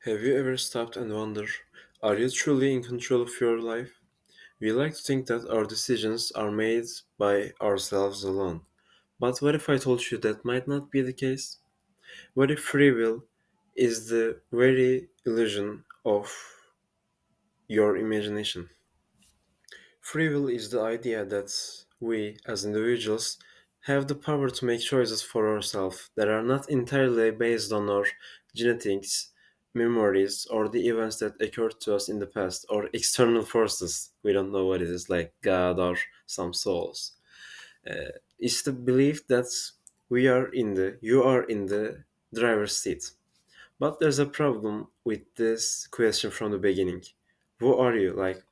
Have you ever stopped and wondered, are you truly in control of your life? We like to think that our decisions are made by ourselves alone. But what if I told you that might not be the case? What if free will is the very illusion of your imagination? Free will is the idea that we, as individuals, have the power to make choices for ourselves that are not entirely based on our genetics, memories, or the events that occurred to us in the past, or external forces. We don't know what it is, like God or some souls. It's the belief that you are in the driver's seat. But there's a problem with this question from the beginning. Who are you? Like,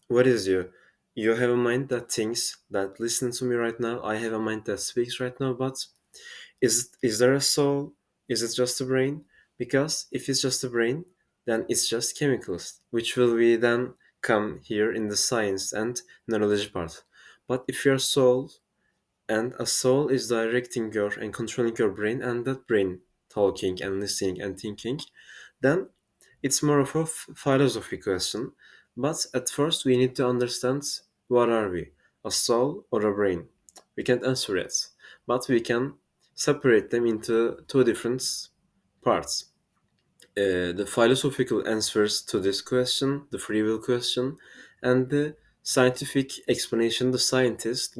what is you? You have a mind that thinks, that listens to me right now. I have a mind that speaks right now. But is there a soul? Is it just a brain? Because if it's just a brain, then it's just chemicals, which will we then come here in the science and neurology part. But if you're soul, and a soul is directing your and controlling your brain, and that brain talking and listening and thinking, then it's more of a philosophy question. But at first, we need to understand what are we, a soul or a brain? We can't answer it, but we can separate them into two different parts. The philosophical answers to this question, the free will question, and the scientific explanation the scientists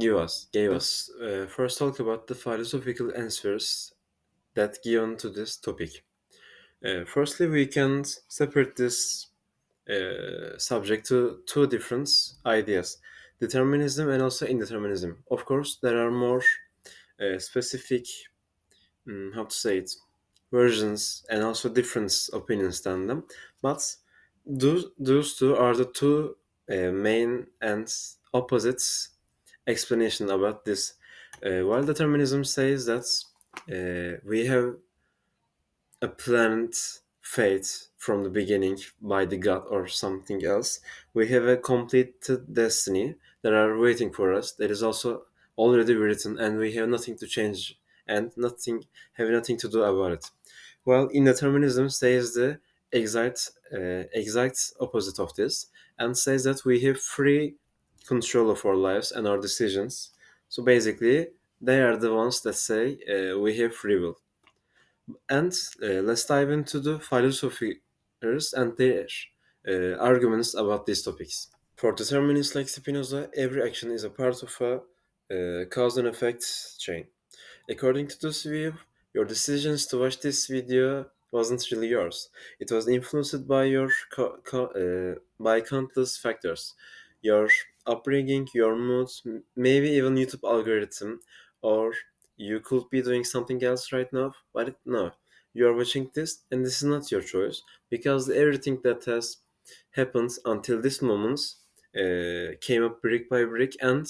gave us. First, talk about the philosophical answers that given to this topic. Firstly, we can separate this subject to two different ideas: determinism and also indeterminism. Of course, there are more specific, how to say it, versions and also different opinions than them. But those two are the two main and opposites explanation about this. While determinism says that we have a planned fate from the beginning by the god or something else. We have a completed destiny that are waiting for us. That is also already written, and we have nothing to change and nothing to do about it. While indeterminism says the exact opposite of this, and says that we have free control of our lives and our decisions. So basically, they are the ones that say we have free will. And let's dive into the philosophers and their arguments about these topics. For determinists like Spinoza, every action is a part of a cause and effect chain. According to this view, your decisions to watch this video wasn't really yours. It was influenced by by countless factors, your upbringing, your mood, maybe even YouTube algorithm, or you could be doing something else right now. But no, you are watching this, and this is not your choice because everything that has happened until this moment came up brick by brick, and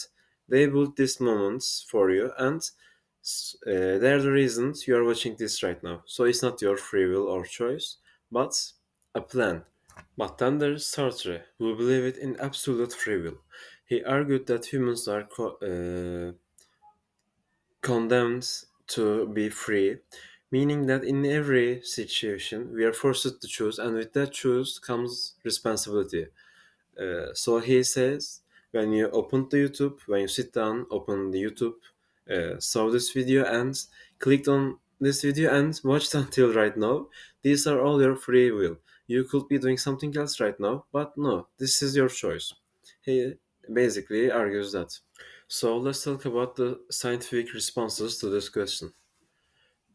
they built these moments for you, and they're the reasons you are watching this right now. So it's not your free will or choice, but a plan. But then there's Sartre, who believed in absolute free will. He argued that humans are condemned to be free, meaning that in every situation we are forced to choose, and with that choice comes responsibility. So he says, when you open the YouTube, when you sit down, open the YouTube, saw this video and clicked on this video and watched until right now, these are all your free will. You could be doing something else right now, but no, this is your choice. He basically argues that. So let's talk about the scientific responses to this question.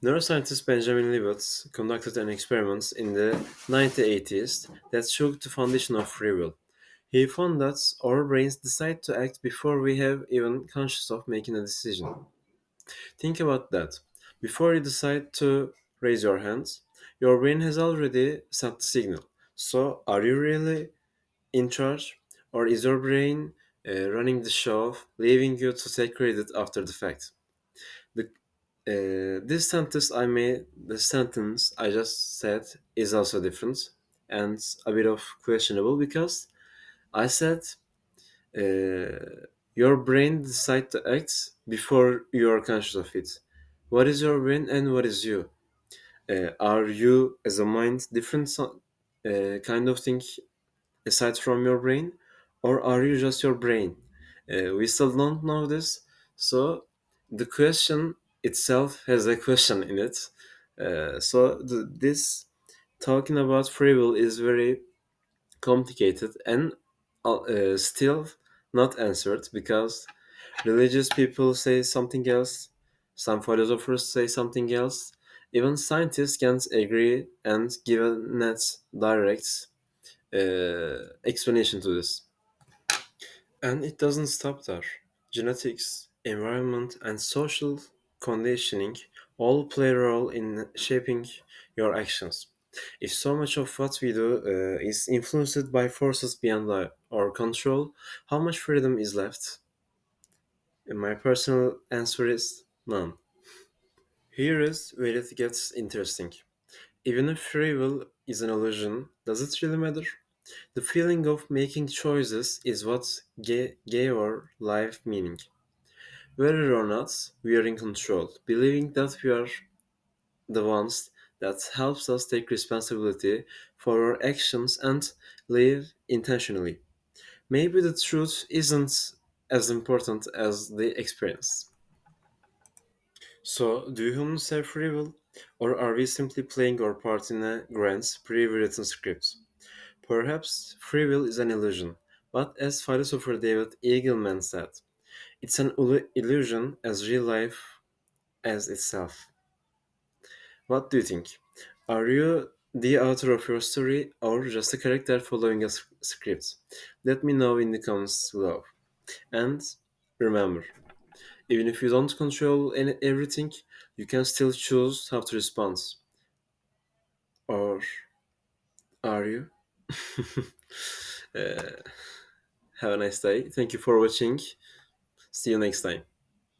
Neuroscientist Benjamin Libet conducted an experiment in the 1980s that shook the foundation of free will. He found that our brains decide to act before we have even conscious of making a decision. Think about that. Before you decide to raise your hands, your brain has already sent the signal. So, are you really in charge, or is your brain running the show, leaving you to take credit after the fact? The the sentence I just said is also different and a bit of questionable because I said your brain decide to act before you are conscious of it. What is your brain and what is you? Are you as a mind different kind of thing aside from your brain, or are you just your brain? We still don't know this, so the question itself has a question in it. This talking about free will is very complicated and still not answered because religious people say something else, some philosophers say something else, even scientists can't agree and give a net direct explanation to this. And it doesn't stop there. Genetics, environment, and social conditioning all play a role in shaping your actions. If so much of what we do is influenced by forces beyond our control, how much freedom is left? And my personal answer is none. Here is where it gets interesting. Even if free will is an illusion, does it really matter? The feeling of making choices is what gave our life meaning. Whether or not we are in control, believing that we are the ones that helps us take responsibility for our actions and live intentionally. Maybe the truth isn't as important as the experience. So, do humans have free will? Or are we simply playing our part in a grand, pre-written script? Perhaps free will is an illusion, but as philosopher David Eagleman said, it's an illusion as real life as itself. What do you think? Are you the author of your story or just a character following a script? Let me know in the comments below. And remember, even if you don't control everything, you can still choose how to respond. Or are you? uh, have a nice day. Thank you for watching. See you next time.